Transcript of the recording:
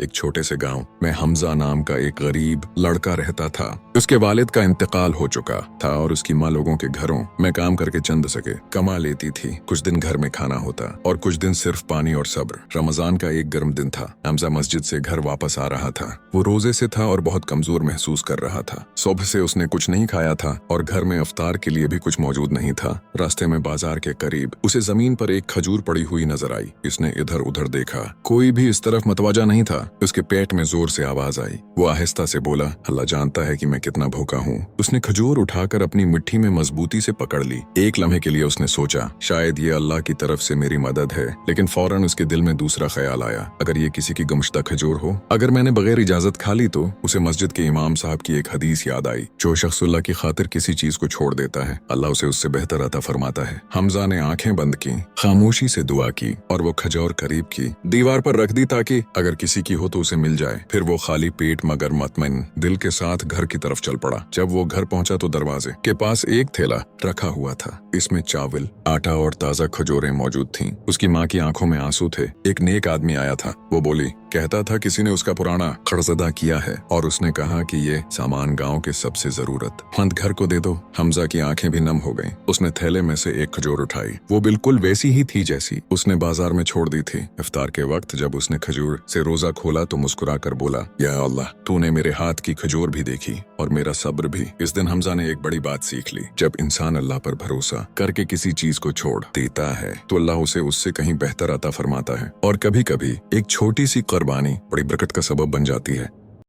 एक छोटे से गांव में हमजा नाम का एक गरीब लड़का रहता था। उसके वालिद का इंतकाल हो चुका था और उसकी माँ लोगों के घरों में काम करके चंद सके कमा लेती थी। कुछ दिन घर में खाना होता और कुछ दिन सिर्फ पानी और सब्र। रमजान का एक गर्म दिन था। हमजा मस्जिद से घर वापस आ रहा था। वो रोजे से था और बहुत कमजोर महसूस कर रहा था। सुबह से उसने कुछ नहीं खाया था और घर में इफ्तार के लिए भी कुछ मौजूद नहीं था। रास्ते में बाजार के करीब उसे जमीन पर एक खजूर पड़ी हुई नजर आई। इसने इधर उधर देखा, कोई भी इस तरफ मतवजा नहीं था। उसके पेट में जोर से आवाज आई। वो आहिस्ता से बोला, अल्लाह जानता है कि मैं कितना भूखा हूँ। उसने खजूर उठाकर अपनी मिट्टी में मजबूती से पकड़ ली। एक लम्हे के लिए उसने सोचा, शायद ये अल्लाह की तरफ से मेरी मदद है। लेकिन फौरन उसके दिल में दूसरा ख्याल आया, अगर ये किसी की गुमशुदा खजूर हो, अगर मैंने बगैर इजाजत खा ली तो। उसे मस्जिद के इमाम साहब की एक हदीस याद आई, जो शख्स अल्लाह की खातिर किसी चीज को छोड़ देता है, अल्लाह उसे उससे बेहतर अता फरमाता है। हमजा ने आंखें बंद की, खामोशी से दुआ की और वो खजूर करीब की दीवार पर रख दी ताकि अगर किसी की हो तो उसे मिल जाए। फिर वो खाली पेट मगर मुतमईन दिल के साथ घर की तरफ चल पड़ा। जब वो घर पहुंचा तो दरवाजे के पास एक थैला रखा हुआ था। इसमें चावल, आटा और ताजा खजूरें मौजूद थीं। उसकी माँ की आंखों में आंसू थे। एक नेक आदमी आया था। वो बोली, कहता था किसी ने उसका पुराना कर्ज अदा किया है और उसने कहा कि ये सामान गांव के सबसे जरूरतमंद घर को दे दो। हमजा की आंखें भी नम हो गईं। उसने थैले में से एक खजूर उठाई। वो बिल्कुल वैसी ही थी जैसी उसने बाजार में छोड़ दी थी। इफ्तार के वक्त जब उसने खजूर से रोजा खोला तो मुस्कुरा कर बोला, या अल्लाह, तूने मेरे हाथ की खजूर भी देखी और मेरा सब्र भी। इस दिन हमजा ने एक बड़ी बात सीख ली, जब इंसान अल्लाह पर भरोसा करके किसी चीज को छोड़ देता है तो अल्लाह उसे उससे कहीं बेहतर अता फरमाता है। और कभी कभी एक छोटी सी कुर्बानी बड़ी बरकत का सबब बन जाती है।